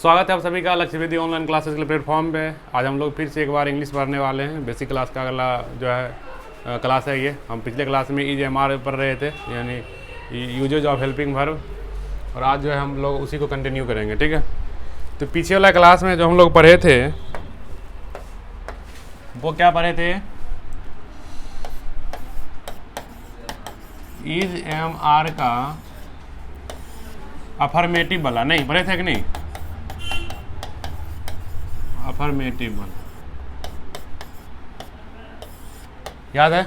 स्वागत है आप सभी का लक्ष्यवेदी ऑनलाइन क्लासेस के प्लेटफॉर्म पे। आज हम लोग फिर से एक बार इंग्लिश पढ़ने वाले हैं। बेसिक क्लास का अगला जो है क्लास है ये। हम पिछले क्लास में इज एम आर पढ़ रहे थे, यानी यूजेज ऑफ हेल्पिंग वर्ब, और आज जो है हम लोग उसी को कंटिन्यू करेंगे। ठीक है, तो पीछे वाला क्लास में जो हम लोग पढ़े थे वो क्या पढ़े थे? इज एम आर का अफर्मेटिव वाला नहीं पढ़े थे कि नहीं? अफर्मेटिव वाला याद है?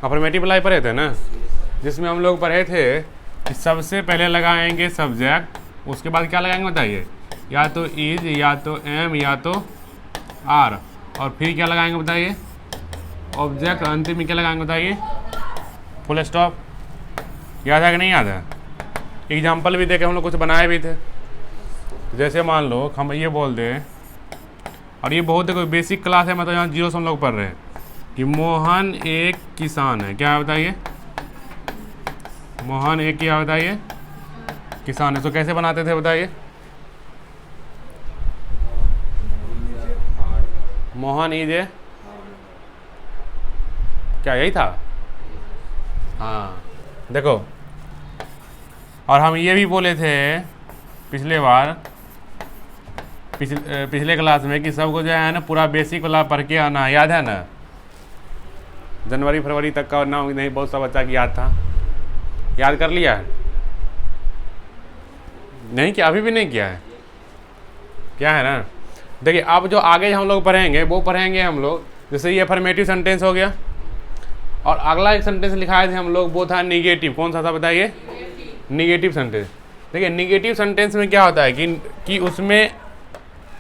अफर्मेटिव वाला ही पढ़े थे ना, जिसमें हम लोग पढ़े थे कि सबसे पहले लगाएंगे सब्जेक्ट, उसके बाद क्या लगाएंगे बताइए? या तो इज, या तो एम, या तो आर, और फिर क्या लगाएंगे बताइए? ऑब्जेक्ट। अंतिम में क्या लगाएंगे बताइए? Full stop. याद है कि नहीं याद है? एग्जाम्पल भी देके हम लोग कुछ बनाए भी थे। जैसे मान लो हम ये बोल दें, और ये बहुत कोई बेसिक क्लास है, मतलब यहाँ जीरो से हम लोग पढ़ रहे हैं कि मोहन एक किसान है। क्या है बताइए? मोहन एक क्या बताइए? किसान है। तो कैसे बनाते थे बताइए? मोहन इज ए, क्या यही था? हाँ देखो, और हम ये भी बोले थे पिछले बार, पिछले क्लास में कि सबको जो है ना पूरा बेसिक वाला पढ़ के आना। याद है ना? जनवरी फरवरी तक का ना नहीं, बहुत सा बच्चा की याद था। याद कर लिया है? नहीं किया? अभी भी नहीं किया है? क्या है ना, देखिए अब जो आगे हम लोग पढ़ेंगे वो पढ़ेंगे हम लोग, जैसे ये अफर्मेटिव सेंटेंस हो गया, और अगला एक सेंटेंस लिखाए थे हम लोग, वो था निगेटिव। कौन सा था बताइए? Negative sentence. देखिए निगेटिव सेंटेंस में क्या होता है कि उसमें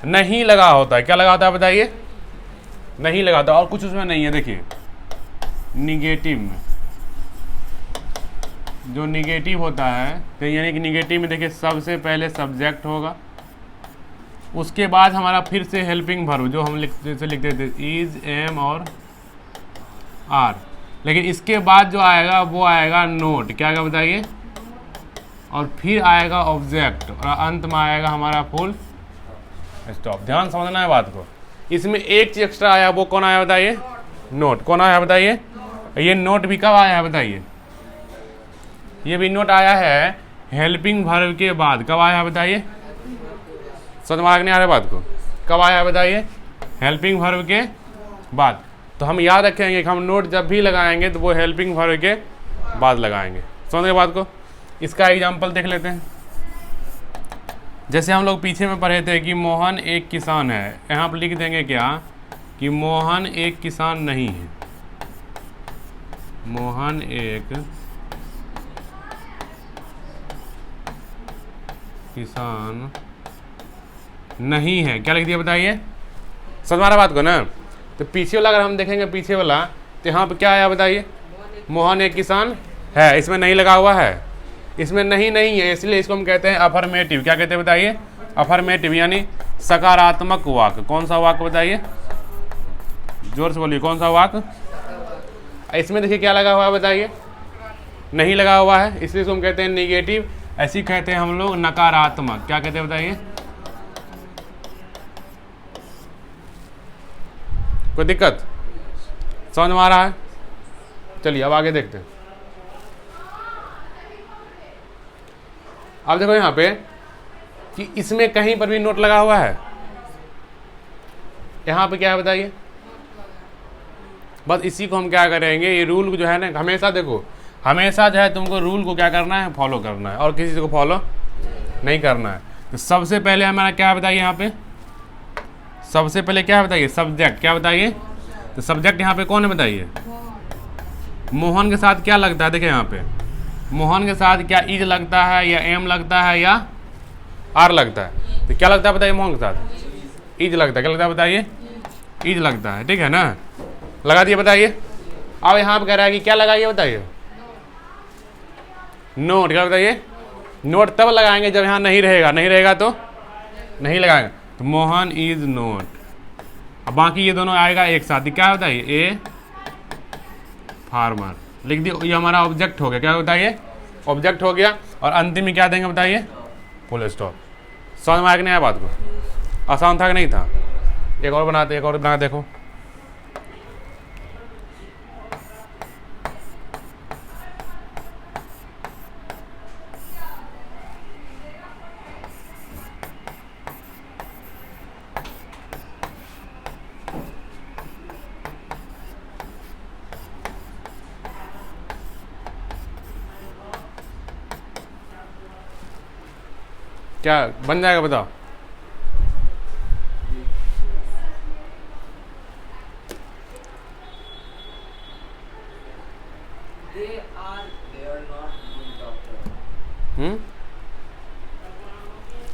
नहीं लगा होता है। क्या लगा होता है बताइए? नहीं लगा होता, और कुछ उसमें नहीं है। देखिए निगेटिव में, जो निगेटिव होता है तो यानी कि निगेटिव में देखिए सबसे पहले सब्जेक्ट होगा, उसके बाद हमारा फिर से हेल्पिंग वर्ब, जो हम जैसे लिखते थे इज, एम और आर। लेकिन इसके बाद जो आएगा वो आएगा नोट। क्या आएगा बताइए? और फिर आएगा ऑब्जेक्ट, और अंत में आएगा हमारा फुल स्टॉप। ध्यान समझना है बात को। इसमें एक चीज एक्स्ट्रा आया, वो कौन आया बताइए? नोट। कौन आया बताइए? ये नोट भी कब आया है बताइए? ये भी नोट आया है हेल्पिंग वर्ब के बाद। कब आया है बताइए? समझ में नहीं आ रहा बात को? कब आया है बताइए? हेल्पिंग वर्ब के बाद। तो हम याद रखेंगे कि हम नोट जब भी लगाएंगे तो वो हेल्पिंग वर्ब के बाद लगाएंगे। समझ गए बात को? इसका एग्जाम्पल देख लेते हैं। जैसे हम लोग पीछे में पढ़े थे कि मोहन एक किसान है, यहाँ पर लिख देंगे क्या? कि मोहन एक किसान नहीं है। मोहन एक किसान नहीं है। क्या लिख दिया बताइए? समझ आ रहा बात को ना? तो पीछे वाला अगर हम देखेंगे, पीछे वाला, तो यहाँ पे क्या आया बताइए? मोहन एक किसान है। इसमें नहीं लगा हुआ है, इसमें नहीं है, इसलिए इसको हम कहते हैं अफर्मेटिव। क्या कहते हैं बताइए? अफर्मेटिव, यानी सकारात्मक वाक्य। कौन सा वाक्य बताइए? जोर से बोलिए, कौन सा वाक्य? इसमें देखिए क्या लगा हुआ है बताइए? नहीं लगा हुआ है, इसलिए इसको हम कहते हैं निगेटिव। ऐसी कहते हैं हम लोग नकारात्मक। क्या कहते हैं बताइए? कोई दिक्कत समझ में आ रहा है? चलिए अब आगे देखते हैं। अब देखो यहाँ पे कि इसमें कहीं पर भी नोट लगा हुआ है। यहाँ पे क्या है बताइए? बस इसी को हम क्या करेंगे, ये रूल जो है ना, हमेशा देखो, हमेशा जो है तुमको रूल को क्या करना है? फॉलो करना है, और किसी को फॉलो नहीं करना है। तो सबसे पहले हमारा क्या बताइए? यहाँ पे सबसे पहले क्या बताइए? सब्जेक्ट। क्या बताइए? तो सब्जेक्ट यहाँ पे कौन है बताइए? मोहन के साथ क्या लगता है? देखिए यहाँ पे मोहन के साथ क्या इज लगता है, या एम लगता है, या आर लगता है? तो क्या लगता है बताइए? मोहन के साथ इज लगता है। क्या लगता है बताइए? इज लगता है। ठीक है ना? लगा दिए बताइए? अब यहाँ पे कह रहा है कि क्या लगाइए बताइए? नोट। क्या बताइए? नोट तब लगाएंगे जब यहाँ नहीं रहेगा। नहीं रहेगा तो नहीं लगाएंगे। तो मोहन इज नोट। अब बाकी ये दोनों आएगा एक साथ ही। क्या बताइए? ए फार्मर लिख दिया। ये हमारा ऑब्जेक्ट हो गया। क्या बताइए? ऑब्जेक्ट हो गया। और अंतिम में क्या देंगे बताइए? Full stop. समझ में आया कि नहीं आया बात को? आसान था कि नहीं था? एक और बनाते, एक और बना देखो। क्या बन जाएगा बताओ?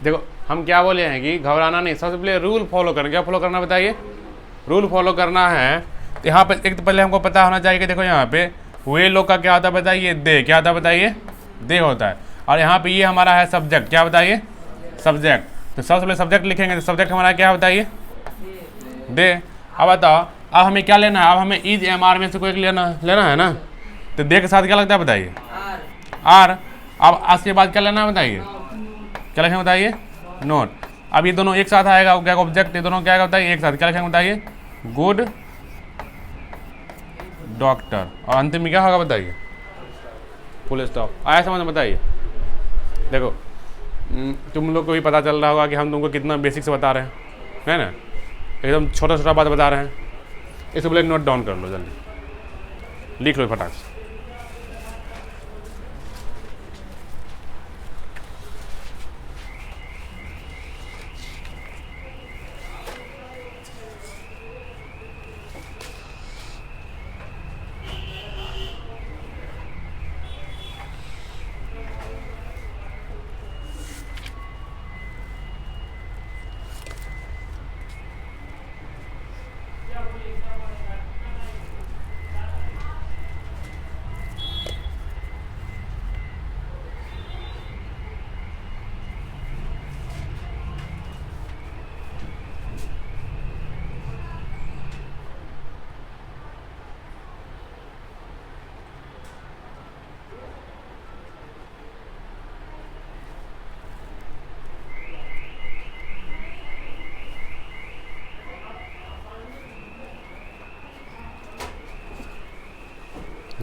देखो हम क्या बोले हैं कि घबराना नहीं, सबसे पहले रूल फॉलो करना। क्या फॉलो करना बताइए? रूल फॉलो करना है। तो यहाँ पे एक तो पहले हमको पता होना चाहिए कि देखो यहाँ पे वे लोग का क्या होता है बताइए? दे। क्या होता है बताइए? दे होता है। और यहाँ पे ये हमारा है सब्जेक्ट। क्या बताइए? सब्जेक्ट। तो सबसे पहले सब्जेक्ट लिखेंगे, तो सब्जेक्ट हमारा क्या बताइए? दे। अब बताओ, अब हमें क्या लेना है? अब हमें इज एम आर में से कोई एक लेना है ना। तो दे के साथ क्या लगता है बताइए? आर। अब आज के बाद क्या लेना है बताइए? क्या लिखेंगे बताइए? नोट। अब ये दोनों एक साथ आएगा, क्या ऑब्जेक्ट, ये दोनों क्या आएगा बताइए? एक साथ। क्या लिखेंगे बताइए? Good doctor. और अंतिम में क्या होगा बताइए? Full stop. आया समझ में? बताइए। देखो तुम लोग को भी पता चल रहा होगा कि हम तुमको कितना बेसिक से बता रहे हैं, है ना? एकदम छोटा छोटा बात बता रहे हैं। इसको पहले नोट डाउन कर लो, जल्दी लिख लो फटाक से।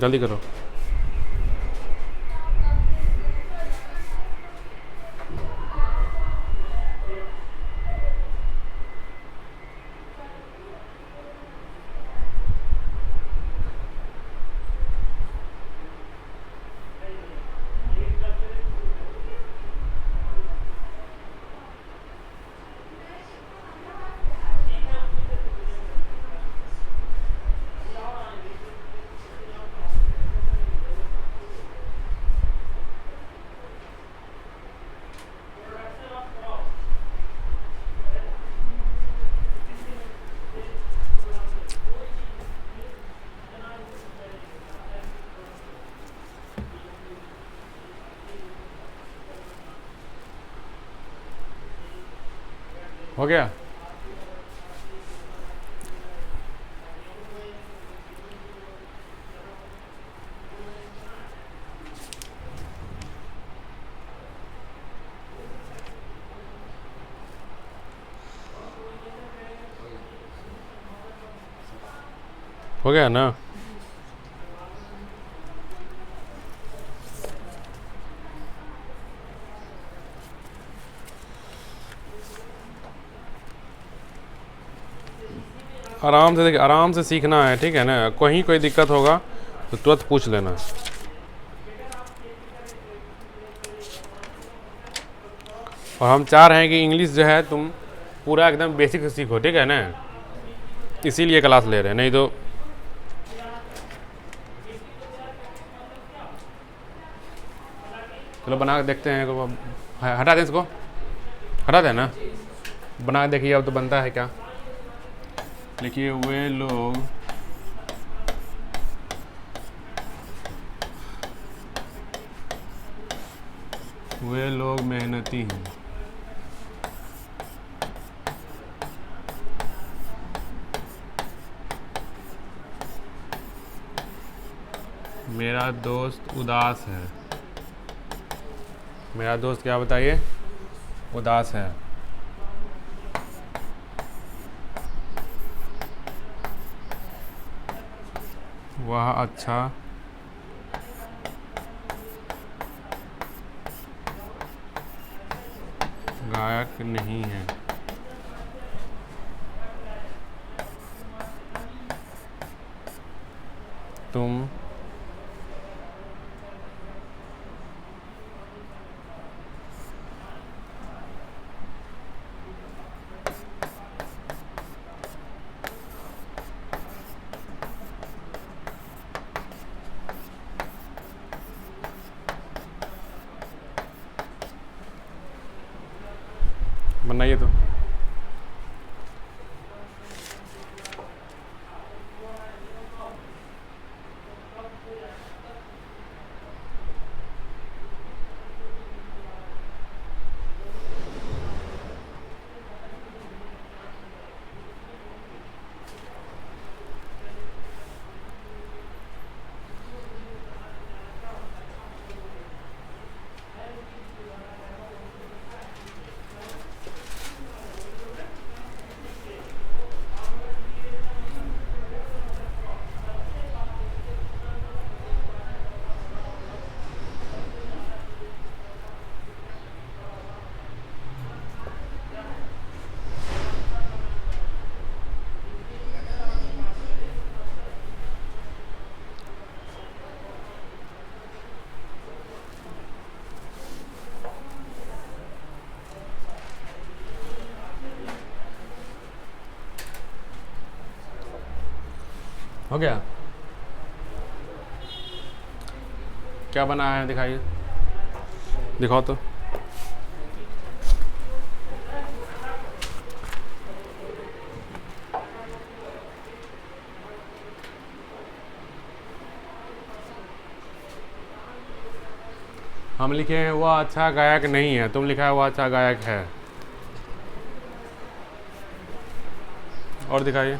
जल्दी करो। हो गया? हो गया ना? आराम से देखिए, आराम से सीखना है, ठीक है ना? कहीं कोई दिक्कत होगा तो तुरंत पूछ लेना। और हम चाह रहे हैं कि इंग्लिश जो है तुम पूरा एकदम बेसिक से सीखो, ठीक है ना? इसीलिए क्लास ले रहे हैं, नहीं तो चलो बना के देखते हैं। हटा दें इसको, हटा दें ना? बना के देखिए अब तो बनता है क्या। लिखिए वे लोग मेहनती हैं। मेरा दोस्त उदास है। मेरा दोस्त क्या बताइए? उदास है। वह अच्छा गायक नहीं है। तुम बनाइए तो। हो गया? क्या बनाया है दिखाइए, दिखाओ तो। हम लिखे हैं वह अच्छा गायक नहीं है, तुम लिखा है वह अच्छा गायक है। और दिखाइए।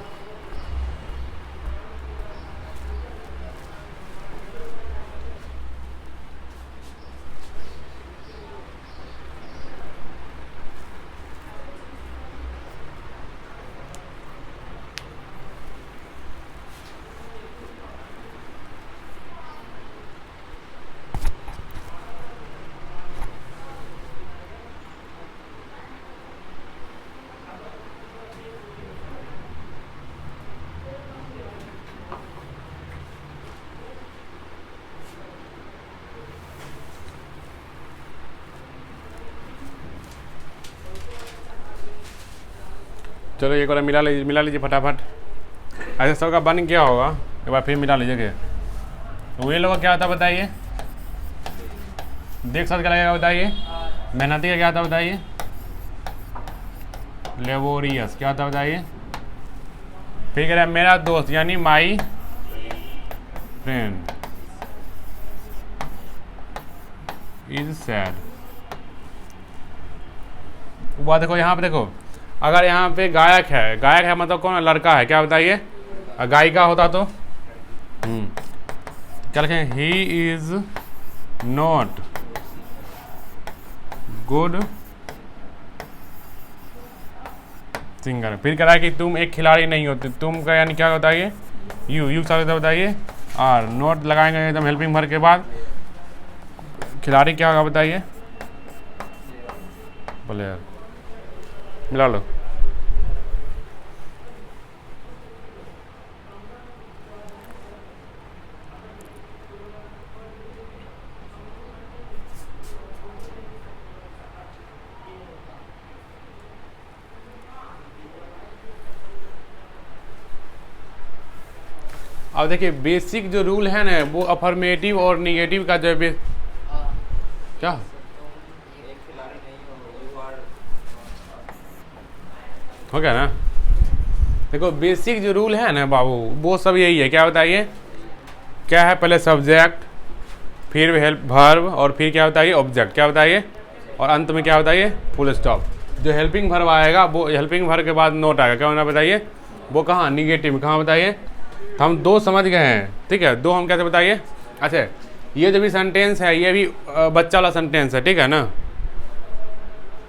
चलो एक बार मिला लीजिए फटाफट। ऐसे सबका बन गया होगा, एक बार फिर मिला लीजिए। तो ये लोग क्या होता है बताइए, देख सकते क्या लगेगा बताइए, मेहनती का क्या होता है बताइए, लेबोरियस क्या होता है बताइए। फिर कह रहा है मेरा दोस्त यानी माई फ्रेंड इज सैड। वो देखो यहाँ पे, देखो अगर यहाँ पे गायक है मतलब कौन, लड़का है, क्या बताइए, गायिका होता तो क्या लिखें, he is not good singer. फिर कह रहा है कि तुम एक खिलाड़ी नहीं होते, तुम का यानी क्या बताइए, यू साथ बताइए, और नोट लगाएंगे एकदम हेल्पिंग भर के बाद। खिलाड़ी क्या होगा बताइए, प्लेयर। मिला लो। अब देखिए बेसिक जो रूल है ना, वो अफर्मेटिव और निगेटिव का जो क्या हो गया ना। देखो बेसिक जो रूल है ना बाबू, वो सब यही है, क्या बताइए, क्या है, पहले सब्जेक्ट, फिर हेल्प वर्ब, और फिर क्या बताइए ऑब्जेक्ट, क्या बताइए, और अंत में क्या बताइए फुल स्टॉप। जो हेल्पिंग वर्ब आएगा वो हेल्पिंग वर्ब के बाद नोट आएगा, क्या होना बताइए, वो कहाँ निगेटिव, कहाँ बताइए। तो हम दो समझ गए हैं, ठीक है, दो हम कैसे बताइए। अच्छा ये जो भी सेंटेंस है ये भी बच्चा वाला सेंटेंस है, ठीक है ना।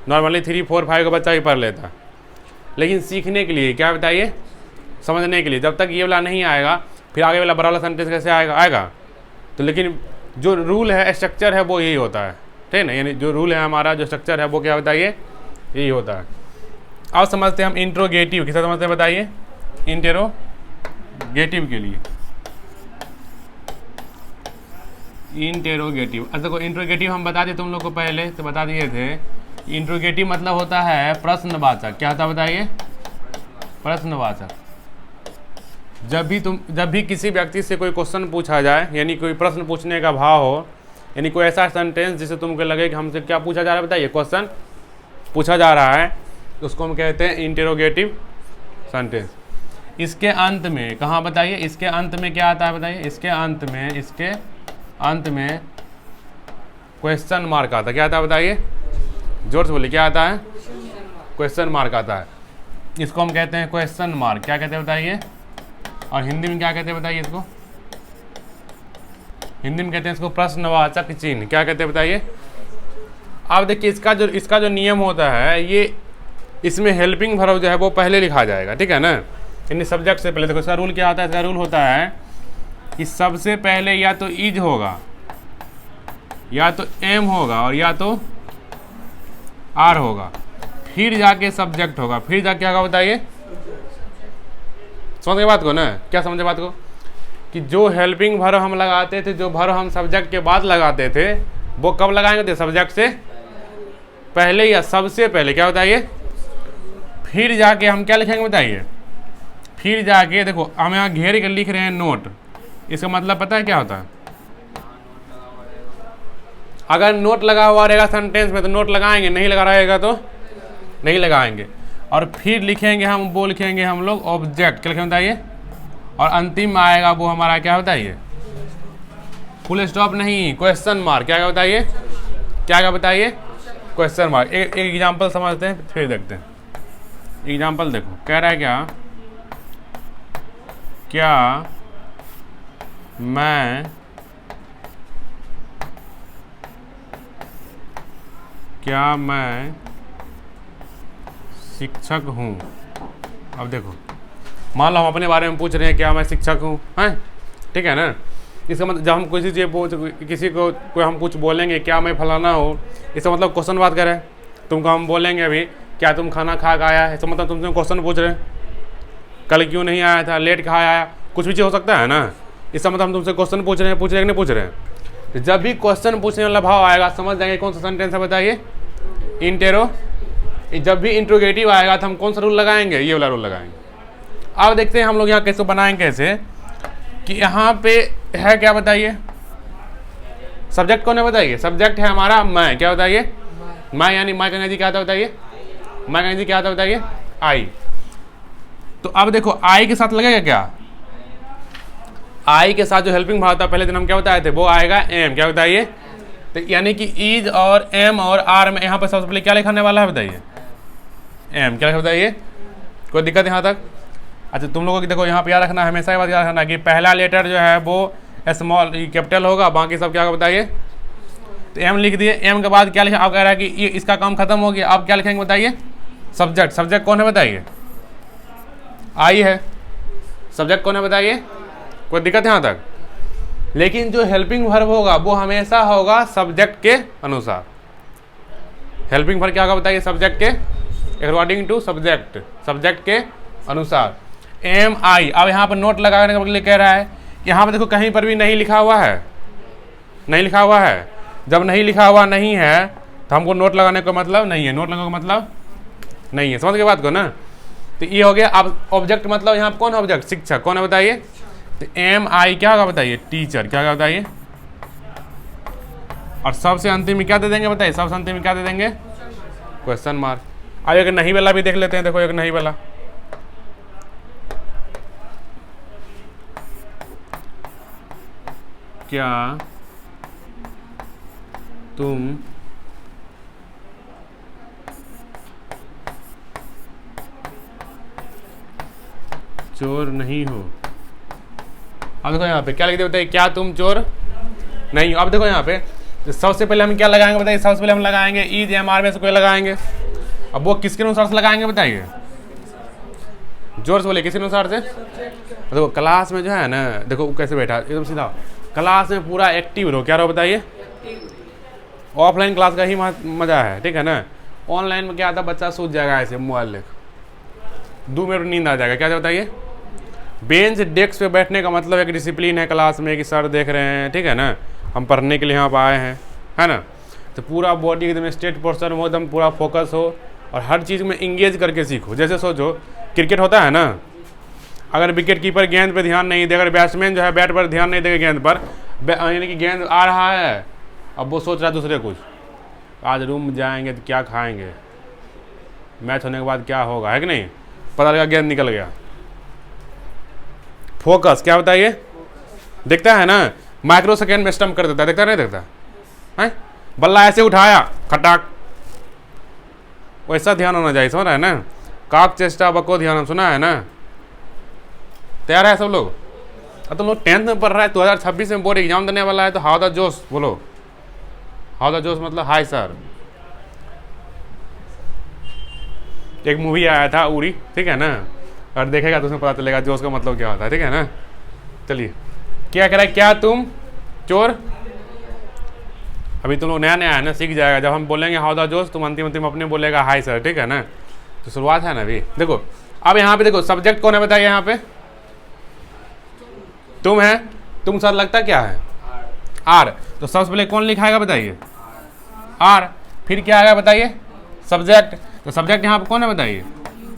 नॉर्मली 3, 4, 5 का बच्चा भी पढ़ लेता, लेकिन सीखने के लिए क्या बताइए, समझने के लिए, जब तक ये वाला नहीं आएगा फिर आगे वाला बड़ा वाला सेंटेंस कैसे आएगा। तो लेकिन जो रूल है, स्ट्रक्चर है, वो यही होता है, ठीक है ना। यानी जो रूल है हमारा, जो स्ट्रक्चर है वो क्या बताइए, यही होता है। अब समझते हैं हम इंट्रोगेटिव किसे समझते हैं, बताइए इंटेरोगेटिव के लिए। इंटेरोगेटिव, अच्छा देखो इंट्रोगेटिव हम बता दिए तुम लोग को पहले तो बता दिए थे। इंट्रोगेटिव मतलब होता है प्रश्नवाचक। क्या होता है बताइए, प्रश्नवाचक। जब भी किसी व्यक्ति से कोई क्वेश्चन पूछा जाए, यानी कोई प्रश्न पूछने का भाव हो, यानी कोई ऐसा सेंटेंस जिससे तुमको लगे कि हमसे क्या पूछा जा रहा है, बताइए क्वेश्चन पूछा जा रहा है, तो उसको हम कहते हैं इंटेरोगेटिव सेंटेंस। इसके अंत में कहाँ बताइए, इसके अंत में क्या आता है बताइए, इसके अंत में क्वेश्चन मार्क आता है। क्या आता है बताइए, जोर से बोलिए, क्या आता है, क्वेश्चन मार्क आता है। इसको हम कहते हैं क्वेश्चन मार्क। क्या कहते हैं बताइए, और हिंदी में क्या कहते हैं बताइए, इसको हिंदी में कहते हैं इसको प्रश्नवाचक चिन्ह। क्या कहते हैं बताइए। अब देखिए इसका जो नियम होता है, ये इसमें हेल्पिंग वर्ब जो है वो पहले लिखा जाएगा, ठीक है ना, यानी सब्जेक्ट से पहले। देखो इसका रूल क्या होता है, इसका रूल होता है कि सबसे पहले या तो इज होगा, या तो एम होगा, और या तो आर होगा, फिर जाके सब्जेक्ट होगा, फिर जाके क्या होगा बताइए। समझे बात को ना, क्या समझे बात को, कि जो हेल्पिंग वर्ब हम लगाते थे, जो वर्ब हम सब्जेक्ट के बाद लगाते थे, वो कब लगाएंगे थे, सब्जेक्ट से पहले या सबसे पहले। क्या बताइए, फिर जाके हम क्या लिखेंगे बताइए, फिर जाके देखो हम यहाँ घेर के लिख रहे हैं नोट। इसका मतलब पता है क्या होता है, अगर नोट लगा हुआ रहेगा सेंटेंस में तो नोट लगाएंगे, नहीं लगा रहेगा तो नहीं लगाएंगे। और फिर लिखेंगे हम, वो लिखेंगे हम लोग ऑब्जेक्ट। क्या लिखेंगे बताइए, और अंतिम में आएगा वो हमारा क्या बताइए, फुल स्टॉप नहीं, क्वेश्चन मार्क। क्या बताइए, क्या बताइए, क्वेश्चन मार्क। एक एग्जाम्पल समझते हैं फिर देखते हैं। एग्जाम्पल देखो, कह रहा है क्या मैं शिक्षक हूँ। अब देखो मान लो हम अपने बारे में पूछ रहे हैं, क्या मैं शिक्षक हूँ, हैं, ठीक है ना। इसका मतलब जब हम किसी को कोई हम कुछ बोलेंगे, क्या मैं फलाना हूँ, इसका मतलब क्वेश्चन बात करें। तुमको हम बोलेंगे अभी, क्या तुम खाना खा के आया है, इसका मतलब तुमसे क्वेश्चन पूछ रहे हैं, कल क्यों नहीं आया था, लेट कहाँ आया, कुछ भी चीज़ हो सकता है ना। इसका मतलब हम तुमसे क्वेश्चन पूछ रहे हैं कि नहीं पूछ रहे हैं। जब भी क्वेश्चन पूछने वाला भाव आएगा, समझ जाएंगे कौन सा सेंटेंस है बताइए, इंटेरो। जब भी इंट्रोगेटिव आएगा तो हम कौन सा रूल लगाएंगे, ये वाला रूल लगाएंगे। अब देखते हैं हम लोग यहाँ कैसे बनाएंगे, कैसे कि यहाँ पे है क्या बताइए, सब्जेक्ट कौन है बताइए, सब्जेक्ट है हमारा मैं। क्या बताइए, मैं, यानी मैं का अंग्रेजी क्या आता है बताइए, मैं का अंग्रेजी क्या आता है बताइए, आई। तो अब देखो आई के साथ लगेगा क्या, आई के साथ जो हेल्पिंग भाव था पहले दिन हम क्या बताए थे, वो आएगा एम। क्या बताइए, तो यानी कि इज और एम और आर में यहाँ पर सबसे पहले क्या लिखाने वाला है बताइए, एम। क्या लिखा बताइए, कोई दिक्कत यहाँ तक। अच्छा तुम लोगों की देखो यहाँ पे याद रखना, हमेशा ये बात याद रखना कि पहला लेटर जो है वो स्मॉल कैपिटल होगा, बाकी सब क्या बताइए। तो एम लिख दिए, एम के बाद क्या लिखा, आप कह रहा है कि ये इसका काम खत्म हो गया, आप क्या लिखेंगे बताइए, सब्जेक्ट। सब्जेक्ट कौन है बताइए, आई है, सब्जेक्ट कौन है बताइए, कोई दिक्कत यहाँ तक। लेकिन जो हेल्पिंग वर्ब होगा वो हमेशा होगा सब्जेक्ट के अनुसार। हेल्पिंग वर्ब क्या होगा बताइए, सब्जेक्ट के अकॉर्डिंग टू सब्जेक्ट, सब्जेक्ट के अनुसार। एम आई। अब यहाँ पर नोट लगाने के लिए कह रहा है, यहाँ पर देखो कहीं पर भी नहीं लिखा हुआ है, नहीं लिखा हुआ है। जब नहीं लिखा हुआ नहीं है तो हमको नोट लगाने का मतलब नहीं है, नोट लगाने का मतलब नहीं है, समझ के बात को ना। तो ये हो गया। अब ऑब्जेक्ट मतलब यहाँ कौन है ऑब्जेक्ट, शिक्षक। कौन है बताइए, तो एम आई क्या होगा बताइए, टीचर। क्या होगा बताइए, और सबसे अंतिम में क्या दे देंगे बताइए, सबसे अंतिम में क्या दे देंगे, क्वेश्चन मार्क। अब एक नहीं वाला भी देख लेते हैं, देखो एक नहीं वाला, क्या तुम चोर नहीं हो। अब देखो यहाँ पे क्या लिखते बताइए, क्या तुम चोर नहीं हो। अब देखो यहाँ पे सबसे पहले हम क्या लगाएंगे बताइए, सबसे पहले हम लगाएंगे इज एम आर में से कोई लगाएंगे, अब वो किसके अनुसार से लगाएंगे बताइए, जोर से बोले, किसके अनुसार से? देखो क्लास में जो है ना, देखो कैसे बैठा एकदम सीधा, क्लास में पूरा एक्टिव रहो। क्या रहो बताइए? ऑफलाइन क्लास का ही मजा है, ठीक है ना। ऑनलाइन में क्या आता है, बच्चा सूझ जाएगा ऐसे मोबाइल लेकर, 2 मिनट नींद आ जाएगा। क्या बताइए? बेंच डेस्क पे बैठने का मतलब एक डिसिप्लिन है क्लास में, कि सर देख रहे हैं, ठीक है ना, हम पढ़ने के लिए यहाँ पर आए हैं, है ना। तो पूरा बॉडी एकदम स्ट्रेट पोस्चर में एकदम पूरा फोकस हो, और हर चीज़ में इंगेज करके सीखो। जैसे सोचो क्रिकेट होता है ना, अगर विकेट कीपर गेंद पे ध्यान नहीं दे, अगर बैट्समैन जो है बैट पर ध्यान नहीं देगा गेंद पर, यानी कि गेंद आ रहा है, अब वो सोच रहा है दूसरे कुछ, आज रूम जाएंगे तो क्या खाएंगे, मैच होने के बाद क्या होगा, है कि नहीं, पता लगा गेंद निकल गया। फोकस क्या बताइए? दिखता है ना, माइक्रो सेकेंड में स्टम्प कर देता है, देखता नहीं देखता है? बल्ला ऐसे उठाया, खटाक, वैसा ध्यान होना चाहिए, समझ रहा है ना। काक चेष्टा बको ध्यान, सुना है ना। तैयार है सब लोग? अब तुम लोग 10th में पढ़ रहा है, 2026 में बोर्ड एग्जाम देने वाला है, तो हाउ द जोश बोलो। हाउ द जोश मतलब हाय सर। एक मूवी आया था उरी, ठीक है ना, और देखेगा तो उसमें पता चलेगा जोश का मतलब क्या होता है, ठीक है ना। चलिए, क्या कह रहा है, क्या तुम चोर? अभी तुम लोग नया नया है ना, सीख जाएगा। जब हम बोलेंगे हाउ द जोश, तुम अंतिम अंतिम अपने बोलेगा हाय सर, ठीक है ना। तो शुरुआत है ना अभी। देखो अब यहाँ पे देखो, सब्जेक्ट कौन है बताइए? यहाँ पे तुम है, तुम सर लगता क्या है? आर। तो सबसे पहले कौन लिखाएगा बताइए? आर। फिर क्या आएगा बताइए? सब्जेक्ट। तो सब्जेक्ट यहाँ पे कौन है बताइए?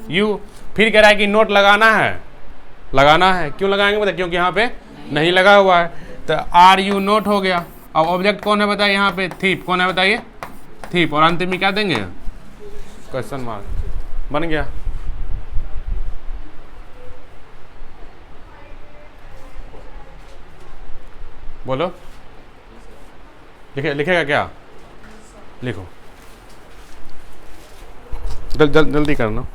यू। फिर कह रहा है कि नोट लगाना है, लगाना है। क्यों लगाएंगे बताइए? क्योंकि यहाँ पे नहीं लगा हुआ है, तो आर यू नोट हो गया। अब ऑब्जेक्ट कौन है बताइए? यहाँ पे थीप। कौन है बताइए? थीप। और अंतिम में क्या देंगे? Question mark. बन गया। बोलो, लिखेगा क्या? लिखो, जल्दी करना।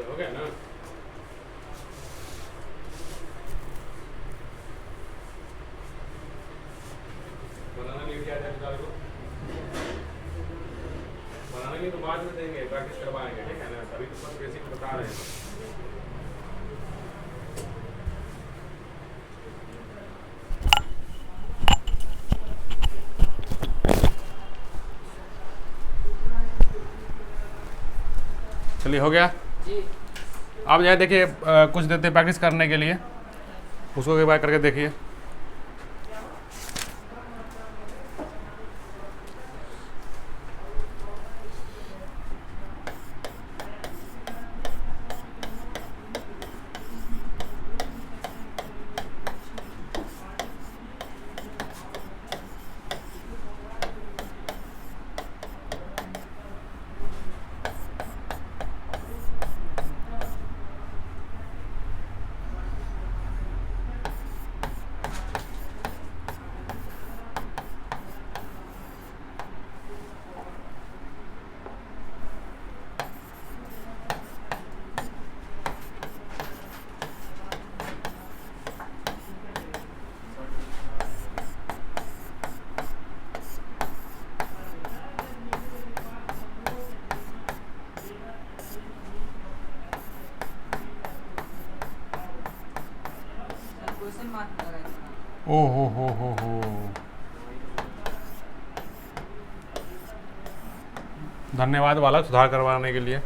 हो गया ना। बनाने तो बाद में देंगे, प्रैक्टिस करवाएंगे, ठीक है ना, अभी तो बस बेसिक बता रहे हैं। चलिए हो गया जी। आप जो है देखिए कुछ देते प्रैक्टिस करने के लिए, उसको एक बार करके देखिए। ओ हो। धन्यवाद वाला सुधार करवाने के लिए।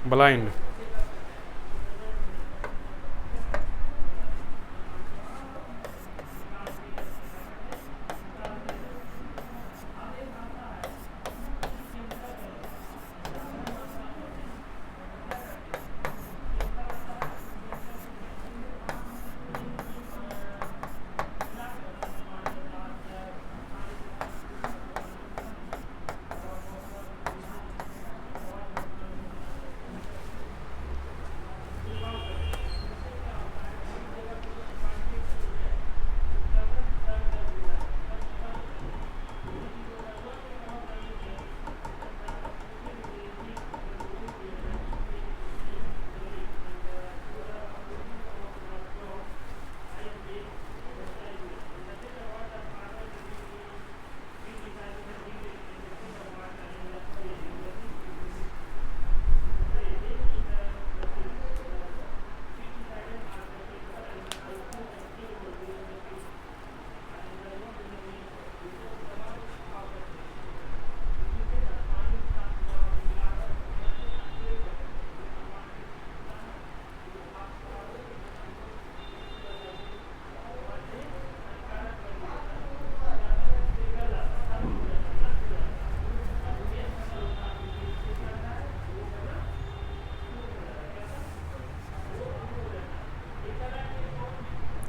ब्लाइंड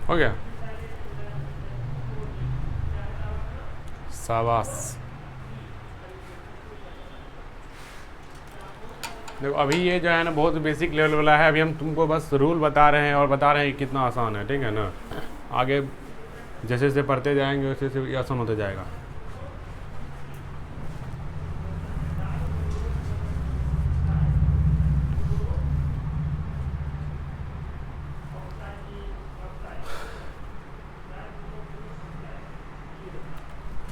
हो गया। शाबाश। देखो अभी ये जो है ना बहुत बेसिक लेवल वाला है, अभी हम तुमको बस रूल बता रहे हैं और बता रहे हैं कि कितना आसान है, ठीक है ना। आगे जैसे जैसे पढ़ते जाएंगे वैसे वैसे आसान होता जाएगा।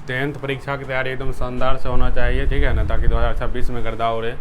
टेंथ परीक्षा की तैयारी एकदम शानदार से होना चाहिए, ठीक है ना, ताकि 2026 में गर्दा उड़े।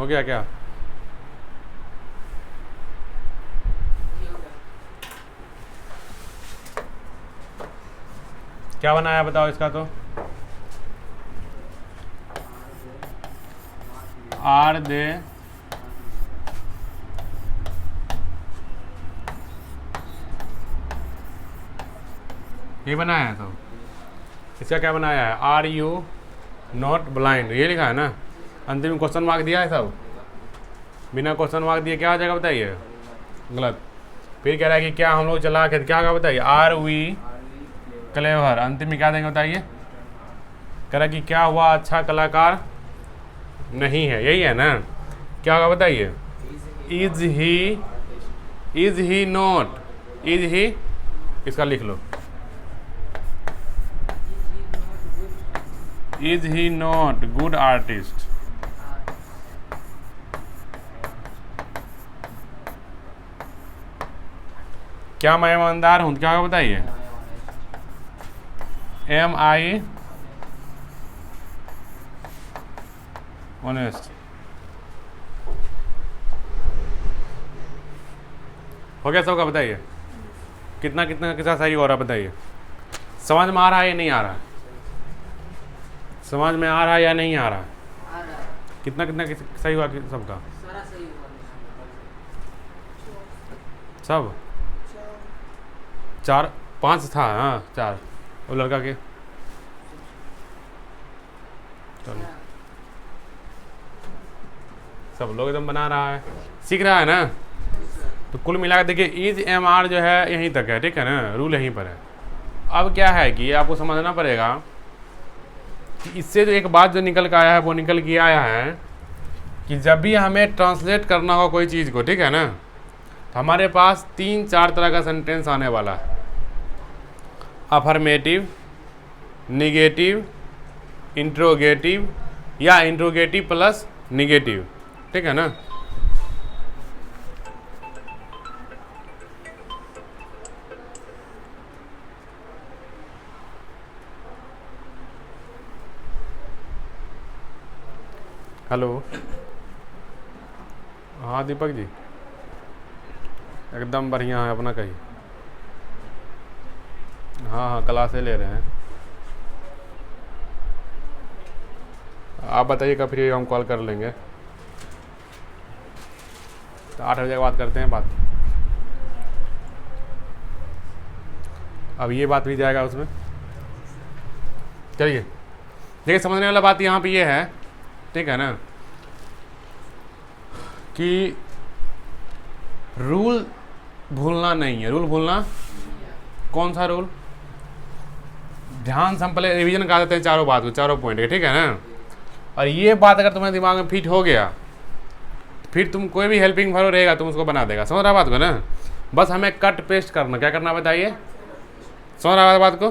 हो गया क्या? क्या बनाया बताओ इसका? तो आर दे ये बनाया है। तो इसका क्या बनाया है? आर यू नॉट ब्लाइंड, ये लिखा है ना। अंतिम में क्वेश्चन मार्क दिया है सब, बिना क्वेश्चन मार्क दिए क्या हो जाएगा बताइए? गलत। फिर कह रहा है कि क्या हम लोग चला के क्या होगा बताइए? आर वी क्लेवर, अंतिम में क्या देंगे बताइए? कह रहा है कि क्या हुआ अच्छा कलाकार नहीं है, यही है ना। क्या होगा बताइए? Is he not, is he, इसका लिख लो, is he not good artist. क्या मैं ईमानदार हूं? क्या होगा बताइए? Am I honest. हो गया सबका? बताइए कितना कितना कितना सही हो रहा है बताइए? समझ में आ रहा है या नहीं आ रहा? समझ में आ रहा है या नहीं आ रहा? कितना कितना सही हुआ सबका? सब 4 5 था। हाँ 4, वो लड़का के। चलो सब लोग एकदम बना रहा है, सीख रहा है ना। तो कुल मिला के देखिए इज एम आर जो है यहीं तक है, ठीक है ना, रूल यहीं पर है। अब क्या है कि आपको समझना पड़ेगा कि इससे जो एक बात जो निकल के आया है वो निकल के आया है कि जब भी हमें ट्रांसलेट करना हो कोई चीज़ को, ठीक है ना, तो हमारे पास 3-4 तरह का सेंटेंस आने वाला है। अफर्मेटिव, निगेटिव, इंट्रोगेटिव या इंट्रोगेटिव प्लस निगेटिव, ठीक है ना। हेलो, हाँ दीपक जी, एकदम बढ़िया है, अपना कहिए। हाँ हाँ क्लासे ले रहे हैं। आप बताइएगा फिर हम कॉल कर लेंगे। तो 8 बजे के बाद करते हैं बात। अब ये बात भी जाएगा उसमें। चलिए देखिए, समझने वाला बात यहाँ पे ये है, ठीक है ना, कि रूल भूलना नहीं है। रूल भूलना, कौन सा रूल? ध्यान से हम पहले रिवीजन कर देते हैं चारों बात को, चारों पॉइंट के, ठीक है ना। और ये बात अगर तुम्हारे दिमाग में फिट हो गया, फिर तुम कोई भी हेल्पिंग वर्ब रहेगा तुम उसको बना देगा। समझ रहा बात को ना? बस हमें कट पेस्ट करना, क्या करना बताइए? समझ रहा बात को?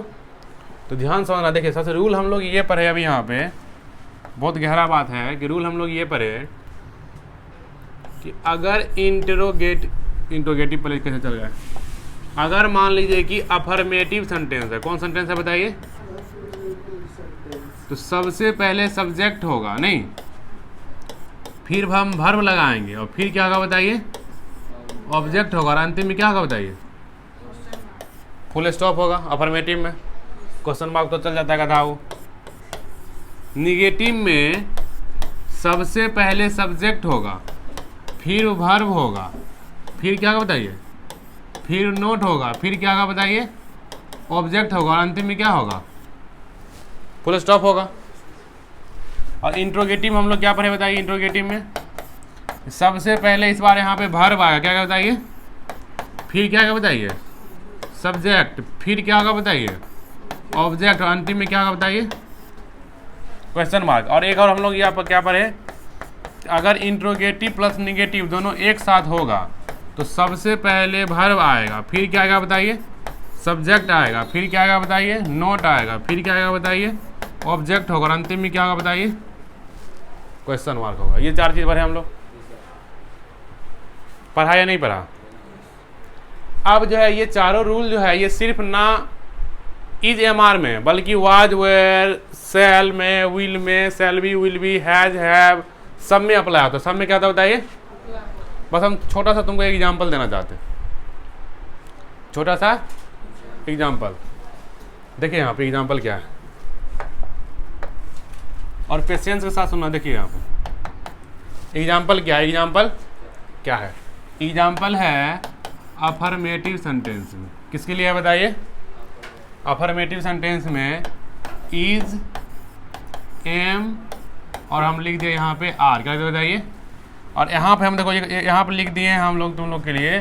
तो ध्यान समझना। देखिए सबसे रूल हम लोग ये पढ़े अभी, यहाँ पे बहुत गहरा बात है कि रूल हम लोग ये पढ़े कि अगर इंट्रोगेटिव पहले कैसे चल गया, अगर मान लीजिए कि अफर्मेटिव सेंटेंस है, कौन सेंटेंस है बताइए? तो सबसे पहले सब्जेक्ट होगा नहीं, फिर हम वर्ब लगाएंगे और फिर क्या होगा बताइए? ऑब्जेक्ट होगा, और अंतिम में क्या होगा बताइए? फुल स्टॉप होगा। अफर्मेटिव में क्वेश्चन मार्क तो चल जाता है गधाऊ। निगेटिव में सबसे पहले सब्जेक्ट होगा, फिर वर्ब होगा, फिर क्या होगा बताइए? फिर नोट होगा, फिर क्या होगा बताइए? ऑब्जेक्ट होगा, और अंतिम में क्या होगा? फुल स्टॉप होगा। और इंट्रोगेटिव हम लोग क्या पढ़े बताइए? इंट्रोगेटिव में सबसे पहले इस बार यहाँ पे वर्ब आएगा, क्या बताइए? फिर क्या होगा बताइए? सब्जेक्ट, फिर क्या होगा बताइए? ऑब्जेक्ट, और अंतिम में क्या होगा बताइए? Question mark. और एक और हम लोग यहाँ पर क्या पढ़े? अगर इंट्रोगेटिव प्लस निगेटिव दोनों एक साथ होगा तो सबसे पहले वर्ब आएगा, फिर क्या आएगा बताइए? सब्जेक्ट आएगा, फिर क्या आएगा बताइए? नोट आएगा, फिर क्या आएगा बताइए? ऑब्जेक्ट होगा, और अंतिम में क्या होगा बताइए? क्वेश्चन मार्क होगा। ये 4 चीज़ पढ़े हम लोग। पढ़ा या नहीं पढ़ा? अब जो है ये चारों रूल जो है ये सिर्फ ना इज एमआर में, बल्कि वाज, वेयर, सेल में, विल में, shall be, will be, has, have, सब में अप्लाई होता है। सब में क्या होता है बताइए? बस हम छोटा सा तुमको एग्जाम्पल देना चाहते हैं, छोटा सा एग्जाम्पल। देखिए यहाँ पे एग्जाम्पल क्या है, और पेशेंस के साथ सुनना। देखिए यहाँ पे एग्जाम्पल क्या है, एग्जाम्पल क्या है? एग्जाम्पल है अफर्मेटिव सेंटेंस में। किसके लिए है बताइए? अफर्मेटिव सेंटेंस में इज, एम और हम लिख दिए यहाँ पे आर। क्या बताइए? और यहाँ पे हम देखो यहाँ पे लिख दिए हैं हम लोग तुम लोग के लिए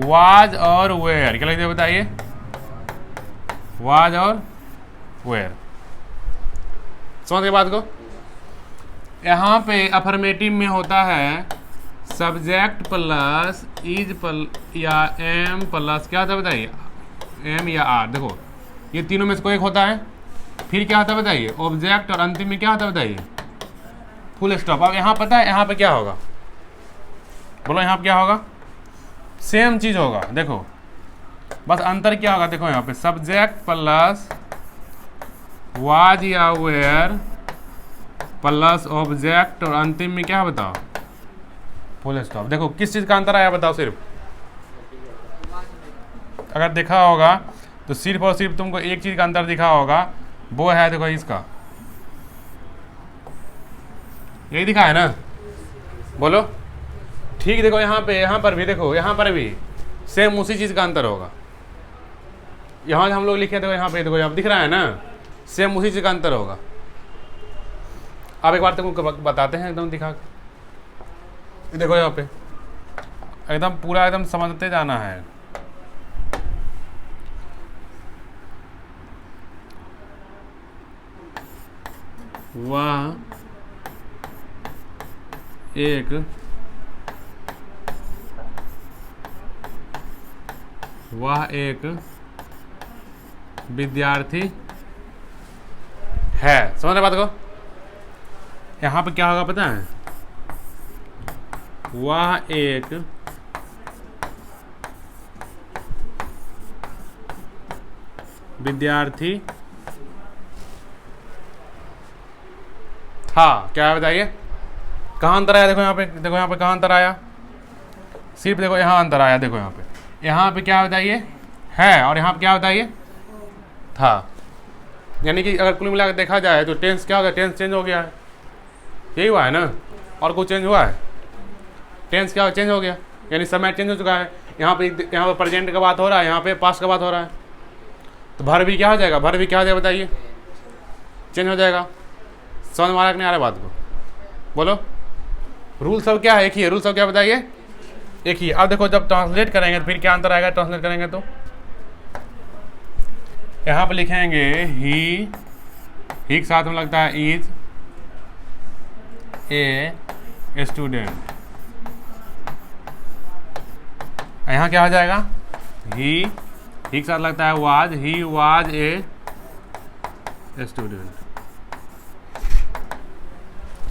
वाज और वेयर। क्या लिख दिए बताइए? वाज और वेयर। समझ गए बात को? यहाँ पे अफर्मेटिव में होता है सब्जेक्ट प्लस इज या एम प्लस क्या होता है बताइए? एम या आर। देखो ये तीनों में से कोई एक होता है। फिर क्या होता है बताइए? ऑब्जेक्ट, और अंतिम में क्या होता है बताइए? Full stop. अब यहाँ पता है यहाँ पे क्या होगा? बोलो यहाँ पे क्या होगा? सेम चीज होगा। देखो बस अंतर क्या होगा? देखो यहाँ पे सब्जेक्ट प्लस वाज या वेयर प्लस ऑब्जेक्ट और अंतिम में क्या बताओ? Full stop. देखो किस चीज का अंतर आया बताओ? सिर्फ अगर देखा होगा तो सिर्फ और सिर्फ तुमको एक चीज का अंतर दिखा होगा, वो है देखो इसका, यही दिखा है ना? बोलो ठीक। देखो यहाँ पे, यहाँ पर भी देखो, यहाँ पर भी सेम उसी चीज का अंतर होगा। यहाँ हम लोग लिखे देखो यहाँ पे, देखो यहाँ दिख रहा है ना? सेम उसी चीज का अंतर होगा। अब एक बार तुमको बताते हैं एकदम दिखा के। देखो यहाँ पे एकदम पूरा एकदम समझते जाना है। वह एक विद्यार्थी है। समझ रहे बात को? यहाँ पे क्या होगा पता है? वह एक विद्यार्थी था। क्या है बताइए? कहाँ अंतर आया? देखो यहाँ पे, देखो यहाँ पे कहाँ अंतर आया? सिर्फ देखो यहाँ अंतर आया। देखो यहाँ पे क्या बताइए? है, और यहाँ पे क्या बताइए? था। यानी कि अगर कुल मिलाकर देखा जाए तो टेंस क्या हो गया? टेंस चेंज हो गया है। यही हुआ है ना? और कुछ चेंज हुआ है? टेंस क्या चेंज हो गया, यानी समय चेंज हो चुका है। यहाँ पे प्रेजेंट का बात हो रहा है, यहाँ पे पास्ट का बात हो रहा है। तो भर भी क्या हो जाएगा? भर भी क्या हो जाएगा बताइए? चेंज हो जाएगा। समझ में आ रहा कि नहीं आ रहा बात को? बोलो रूल सब क्या है? एक ही है। रूल सब क्या बताइए? एक ही। अब देखो जब ट्रांसलेट करेंगे तो फिर क्या अंतर आएगा? ट्रांसलेट करेंगे तो यहाँ पे लिखेंगे ही के साथ में लगता है इज ए स्टूडेंट। यहाँ क्या हो जाएगा? ही के साथ लगता है was, he was a student.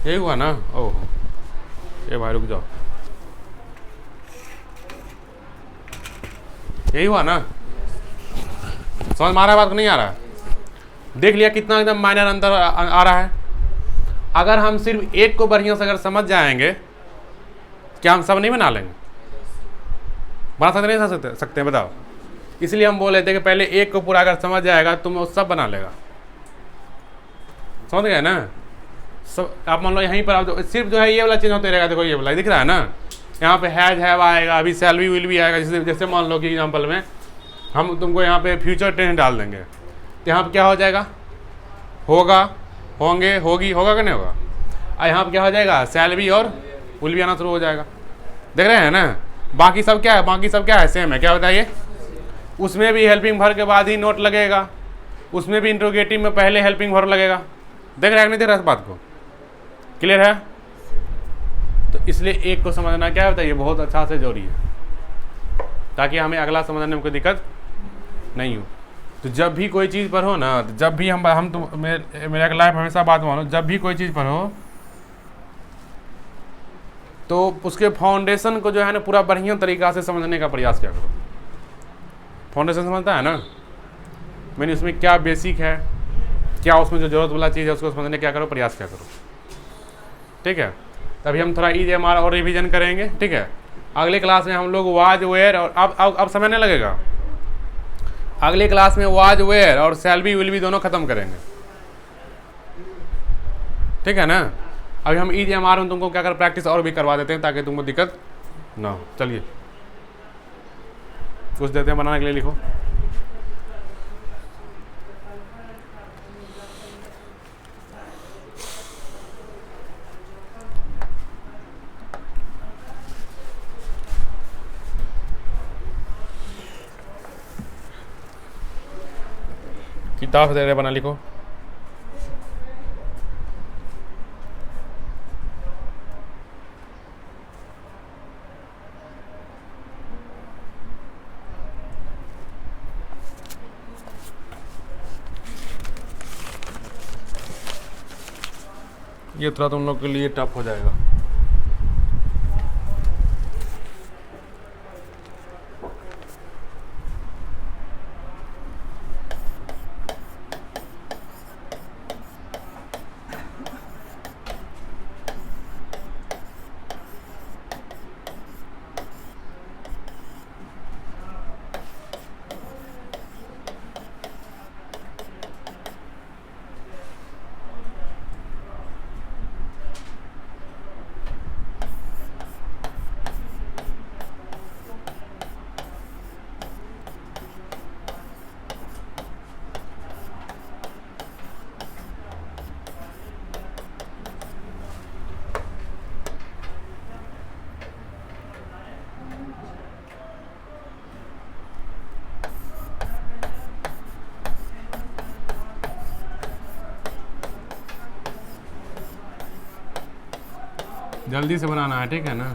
यही हुआ ना? ओह ये भाई रुक जाओ, यही हुआ ना? समझ में आ रहा है बात को? नहीं आ रहा है? देख लिया कितना एकदम माइनर अंतर आ रहा है। अगर हम सिर्फ एक को बढ़िया से अगर समझ जाएंगे, क्या हम सब नहीं बना लेंगे? बना सकते नहीं समझ सकते हैं? बताओ। इसलिए हम बोले थे कि पहले एक को पूरा अगर समझ जाएगा तो वो सब बना लेगा। समझ गए ना? सब आप मान लो यहीं पर आप सिर्फ जो है ये वाला चेंज होते रहेगा। देखो ये वाला दिख रहा है ना? यहाँ पे हैज हैव आएगा, अभी शैल बी विल भी आएगा। जैसे मान लो कि एग्जाम्पल में हम तुमको यहाँ पे फ्यूचर टेंस डाल देंगे तो यहाँ पे क्या हो जाएगा? होगा, होंगे, होगी, होगा कि नहीं होगा? और यहाँ पे क्या हो जाएगा? शैल बी और विल भी आना शुरू हो जाएगा। देख रहे हैं ना? बाकी सब क्या है? बाकी सब क्या है? सेम है। क्या बताइए? उसमें भी हेल्पिंग भर के बाद ही नोट लगेगा, उसमें भी इंट्रोगेटिव में पहले हेल्पिंग भर लगेगा। देख रहे हैं नहीं? देख रहे हैं बात को? क्लियर है? तो इसलिए एक को समझना क्या बताइए बहुत अच्छा से जरूरी है, ताकि हमें अगला समझने में कोई दिक्कत नहीं हो। तो जब भी कोई चीज़ पर हो ना, तो जब भी हम तुम मेरा लाइफ हमेशा बात मानो, जब भी कोई चीज़ पर हो तो उसके फाउंडेशन को जो है ना पूरा बढ़िया तरीक़ा से समझने का प्रयास किया करो। फाउंडेशन समझता है ना? मैंने उसमें क्या बेसिक है, क्या उसमें जो ज़रूरत वाला चीज़ है उसको समझने क्या करो, प्रयास क्या करो। ठीक है? तभी हम थोड़ा इज एम आर और रिविजन करेंगे, ठीक है। अगले क्लास में हम लोग वाज वेयर और अब समय नहीं लगेगा, अगले क्लास में वाज वेयर और शैल बी विल बी दोनों खत्म करेंगे, ठीक है ना। अभी हम इज एम आर में तुमको क्या कर प्रैक्टिस और भी करवा देते हैं ताकि तुमको दिक्कत ना हो। चलिए कुछ देते हैं बनाने के लिए, लिखो। किताब दे रहे बना, लिखो। ये थोड़ा तुम लोग के लिए टफ हो जाएगा। जल्दी से बनाना है, ठीक है ना।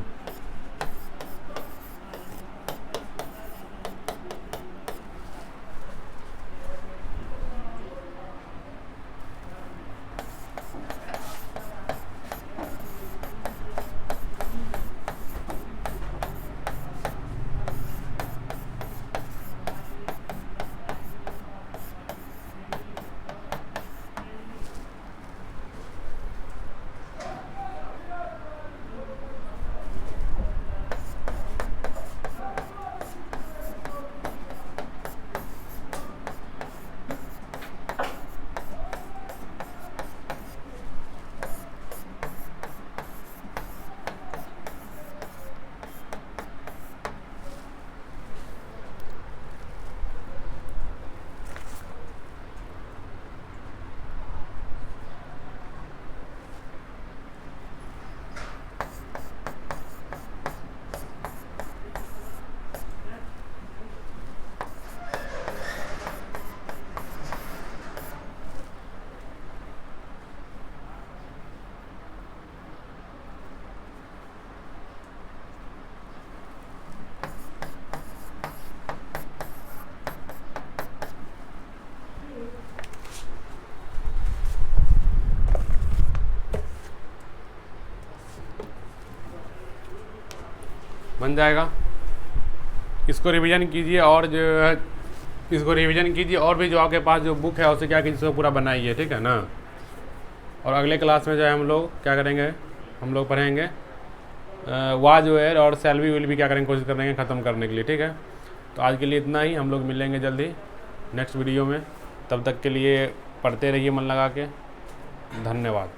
बन जाएगा। इसको रिवीजन कीजिए और जो है इसको रिवीजन कीजिए और भी जो आपके पास जो बुक है उसे क्या कीजिए, उसको पूरा बनाइए, ठीक है ना। और अगले क्लास में जो है हम लोग क्या करेंगे, हम लोग पढ़ेंगे वाज वेयर और शैल बी विल बी क्या करेंगे, कोशिश करेंगे ख़त्म करने के लिए, ठीक है। तो आज के लिए इतना ही, हम लोग मिलेंगे जल्दी नेक्स्ट वीडियो में। तब तक के लिए पढ़ते रहिए मन लगा के। धन्यवाद।